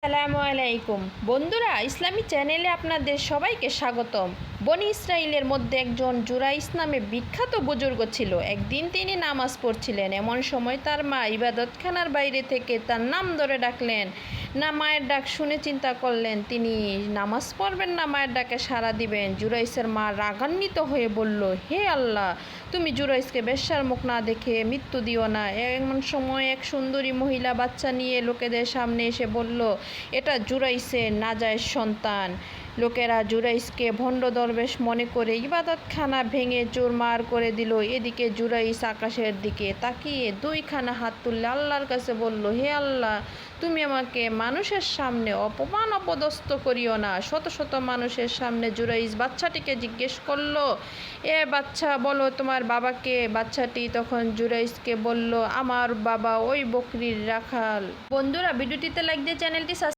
আসসালামু আলাইকুম বন্ধুরা, ইসলামী চ্যানেলে আপনাদের সবাইকে স্বাগতম। বনি ইসরাইলের মধ্যে একজন জুরাইস নামে বিখ্যাত বুজুর্গ ছিল। একদিন তিনি নামাজ পড়ছিলেন। এমন সময় তার মা ইবাদতখানার বাইরে থেকে তার নাম ধরে ডাকলেন। না, মায়ের ডাক শুনে চিন্তা করলেন তিনি নামাজ পড়বেন না মায়ের ডাকে সাড়া দিবেন। জুরাইসের মা রাগান্বিত হয়ে বলল, হে আল্লাহ, তুমি জুরাইসকে বেশ্যার মুখ না দেখে মৃত্যু দিও না। এমন সময় এক সুন্দরী মহিলা বাচ্চা নিয়ে লোকেদের সামনে এসে বলল, এটা জুরাইসের নাজায়েজ সন্তান। লোকেরা জুরাইসকে ভণ্ড দরবেশ মনে করে ইবাদতখানা ভেঙে চুরমার করে দিল। এদিকে জুরাইস আকাশের দিকে তাকিয়ে দুইখানা হাত তুললে আল্লাহর কাছে বলল, হে আল্লাহ, তুমি আমাকে মানুষের সামনে অপমান অপদস্থ করিও না। শত শত মানুষের সামনে জুরাইস বাচ্চাটিকে জিজ্ঞেস করলো, এ বাচ্চা, বলো তোমার বাবাকে। বাচ্চাটি তখন জুরাইসকে বলল, আমার বাবা ওই বকরির রাখাল। বন্ধুরা, ভিডিওটিতে লাইক দিয়ে চ্যানেলটি